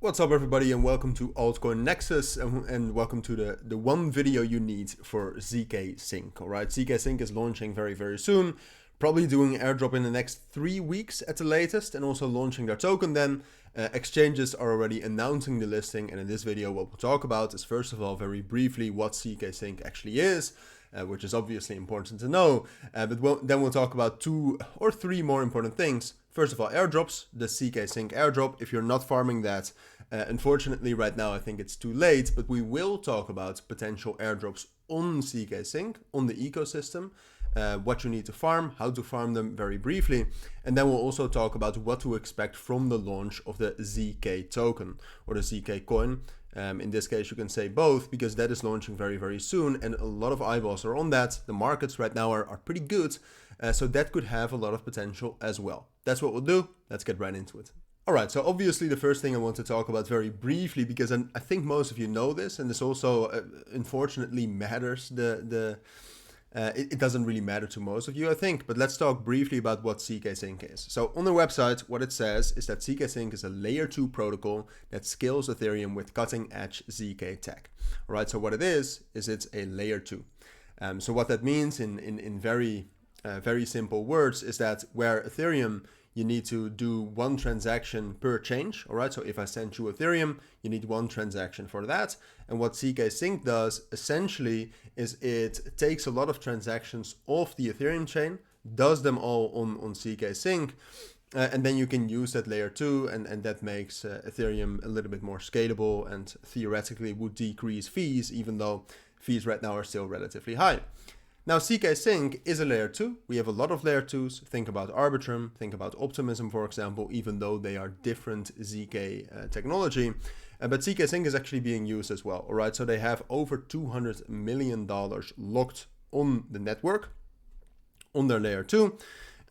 What's up everybody and welcome to Altcoin Nexus and welcome to the one video you need for ZkSync. Alright, ZkSync is launching very soon, probably doing airdrop in the next 3 weeks at the latest and also launching their token then. Exchanges are already announcing the listing, and in this video what we'll talk about is first of all very briefly what ZkSync actually is, which is obviously important to know, then we'll talk about 2 or 3 more important things. First of all, airdrops, the ZkSync airdrop. If you're not farming that, unfortunately right now I think it's too late, but we will talk about potential airdrops on ZkSync, on the ecosystem, what you need to farm, how to farm them very briefly, and then we'll also talk about what to expect from the launch of the ZK token or the ZK coin. In this case you can say both, because that is launching very soon and a lot of eyeballs are on that. The markets right now are pretty good, so that could have a lot of potential as well. That's what we'll do. Let's get right into it. Alright, so obviously the first thing I want to talk about very briefly, because I think most of you know this, and this also unfortunately matters, it doesn't really matter to most of you I think, but let's talk briefly about what ZkSync is. So on their website what it says is that ZkSync is a layer 2 protocol that scales Ethereum with cutting edge ZK tech. Alright, so what it is it's a layer 2. So what that means in very simple words is that where Ethereum you need to do 1 transaction per change. All right, so if I send you Ethereum, you need 1 transaction for that. And what ZkSync does essentially is it takes a lot of transactions off the Ethereum chain, does them all on ZkSync, and then you can use that layer 2, and that makes Ethereum a little bit more scalable and theoretically would decrease fees, even though fees right now are still relatively high. Now ZkSync is a layer 2. We have a lot of layer 2s. Think about Arbitrum, think about Optimism, for example, even though they are different ZK technology. But ZkSync is actually being used as well. All right, so they have over $200 million locked on the network, on their layer 2.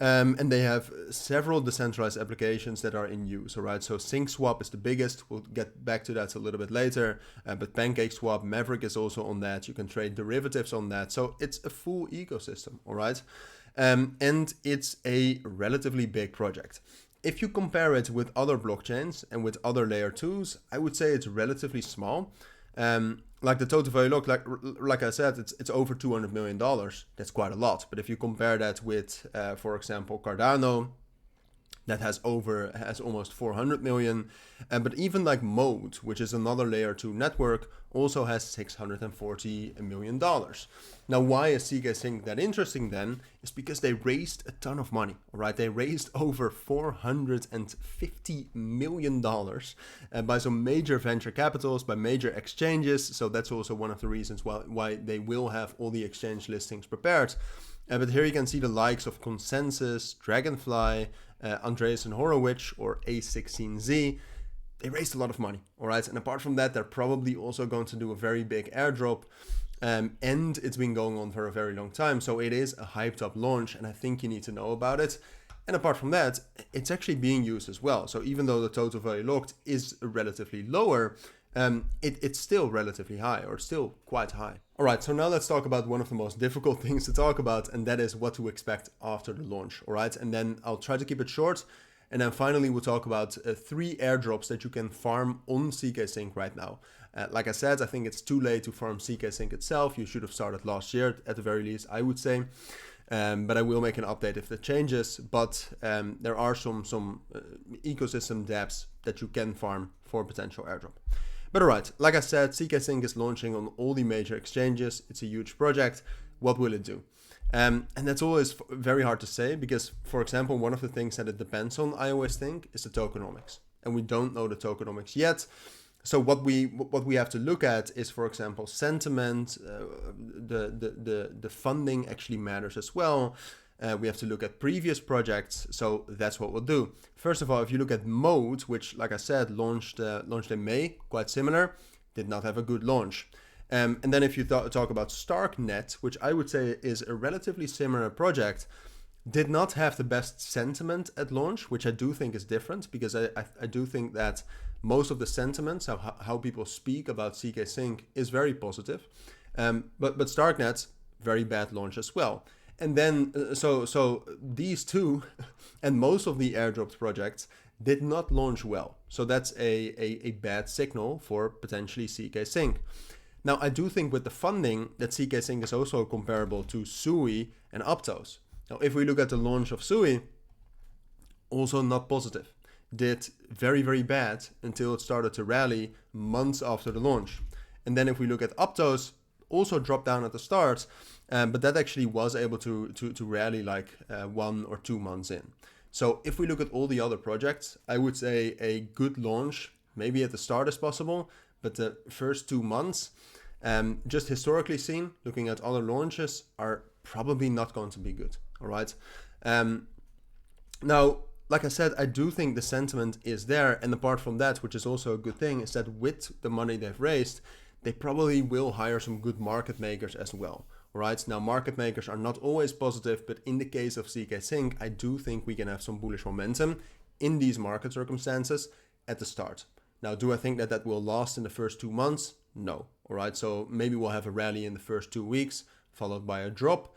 And they have several decentralized applications that are in use. All right, so SyncSwap is the biggest. We'll get back to that a little bit later. But PancakeSwap, Maverick is also on that. You can trade derivatives on that. So it's a full ecosystem. All right, and it's a relatively big project. If you compare it with other blockchains and with other layer 2s, I would say it's relatively small. Like the total value look, like I said, it's over $200 million. That's quite a lot. But if you compare that with, for example, Cardano, that has almost 400 million. But even like Mode, which is another layer 2 network, also has $640 million. Now, why is ZkSync that interesting then? Is because they raised a ton of money. All right, they raised over $450 million by some major venture capitals, by major exchanges. So that's also one of the reasons why they will have all the exchange listings prepared. But here you can see the likes of Consensus, Dragonfly, Andreessen Horowitz or A16Z. They raised a lot of money, all right? And apart from that, they're probably also going to do a very big airdrop. And it's been going on for a very long time. So it is a hyped up launch, and I think you need to know about it. And apart from that, it's actually being used as well. So even though the total value locked is relatively lower, it's still relatively high, or still quite high. All right, so now let's talk about one of the most difficult things to talk about, and that is what to expect after the launch. All right, and then I'll try to keep it short. And then finally, we'll talk about 3 airdrops that you can farm on ZkSync right now. Like I said, I think it's too late to farm ZkSync itself. You should have started last year at the very least, I would say. But I will make an update if that changes. But there are some ecosystem dApps that you can farm for potential airdrop. But alright, like I said, ZkSync is launching on all the major exchanges. It's a huge project. What will it do? And that's always very hard to say because, for example, one of the things that it depends on, I always think, is the tokenomics. And we don't know the tokenomics yet. So what we have to look at is, for example, sentiment. The funding actually matters as well. We have to look at previous projects, so that's what we'll do. First of all, if you look at Mode, which, like I said, launched in May, quite similar, did not have a good launch. And then if you talk about Starknet, which I would say is a relatively similar project, did not have the best sentiment at launch, which I do think is different, because I do think that most of the sentiments, how people speak about ZkSync, is very positive. But Starknet, very bad launch as well. And then, so these two and most of the airdropped projects did not launch well. So that's a bad signal for potentially ZkSync. Now, I do think with the funding that ZkSync is also comparable to Sui and Aptos. Now, if we look at the launch of Sui, also not positive. Did very, very bad until it started to rally months after the launch. And then if we look at Aptos, also dropped down at the start, but that actually was able to rally like 1 or 2 months in. So if we look at all the other projects, I would say a good launch, maybe at the start is possible, but the first 2 months, just historically seen, looking at other launches, are probably not going to be good. All right. Now, like I said, I do think the sentiment is there. And apart from that, which is also a good thing, is that with the money they've raised, they probably will hire some good market makers as well. All right. Now, market makers are not always positive, but in the case of ZkSync, I do think we can have some bullish momentum in these market circumstances at the start. Now, do I think that that will last in the first 2 months? No. All right. So maybe we'll have a rally in the first 2 weeks, followed by a drop.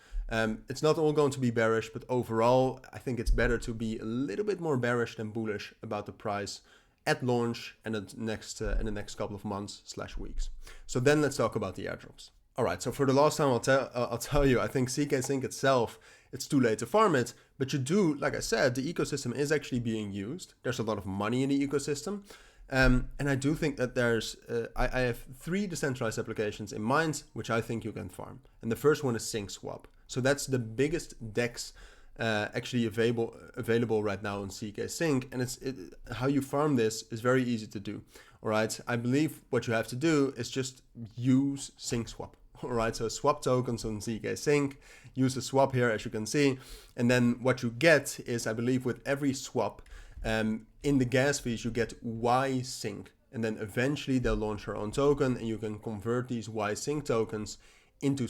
It's not all going to be bearish, but overall, I think it's better to be a little bit more bearish than bullish about the price at launch and in the next couple of months/weeks. So then let's talk about the airdrops. All right. So for the last time, I'll tell you, I think ZkSync itself, it's too late to farm it, but you do, like I said, the ecosystem is actually being used. There's a lot of money in the ecosystem. And I do think that there's, I have 3 decentralized applications in mind, which I think you can farm. And the first one is SyncSwap. So that's the biggest DEX actually available right now on ZkSync. And how you farm this is very easy to do. All right. I believe what you have to do is just use SyncSwap. All right. So swap tokens on ZkSync, use the swap here, as you can see. And then what you get is, I believe with every swap, in the gas fees, you get ZkSync, and then eventually they'll launch their own token, and you can convert these ZkSync tokens into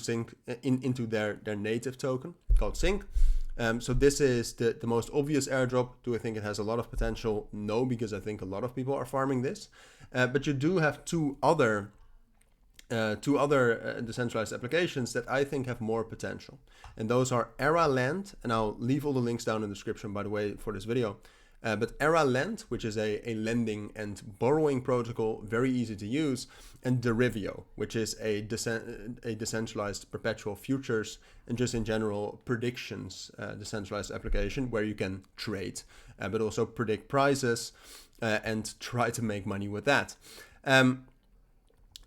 into their native token called Sync. So this is the most obvious airdrop. Do I think it has a lot of potential? No, because I think a lot of people are farming this. But you do have two other decentralized applications that I think have more potential, and those are EraLand, and I'll leave all the links down in the description, by the way, for this video. But EraLand, which is a lending and borrowing protocol, very easy to use, and Derivio, which is a decentralized perpetual futures and just in general predictions decentralized application where you can trade, but also predict prices and try to make money with that.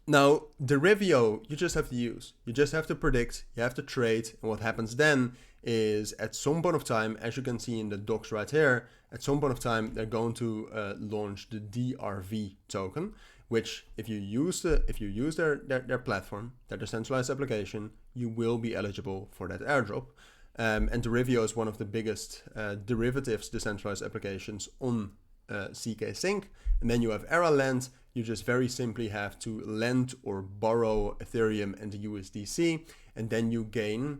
Now, Derivio, you just have to use. You just have to predict, you have to trade, and what happens then is at some point of time, as you can see in the docs right here, at some point of time, they're going to launch the DRV token, which if you use their platform, their decentralized application, you will be eligible for that airdrop. And Derivio is one of the biggest derivatives decentralized applications on ZkSync. And then you have EraLand. You just very simply have to lend or borrow Ethereum and the USDC, and then you gain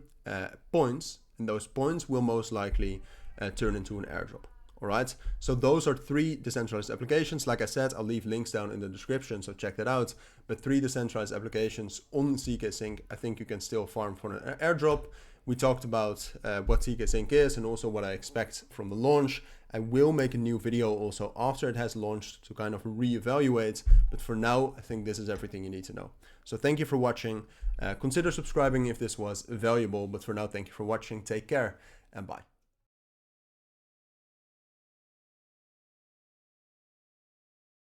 points, and those points will most likely turn into an airdrop. All right. So those are 3 decentralized applications. Like I said, I'll leave links down in the description, so check that out. But 3 decentralized applications on ZkSync, I think you can still farm for an airdrop. We talked about what ZkSync is and also what I expect from the launch. I will make a new video also after it has launched to kind of reevaluate. But for now, I think this is everything you need to know. So thank you for watching. Consider subscribing if this was valuable. But for now, thank you for watching. Take care and bye.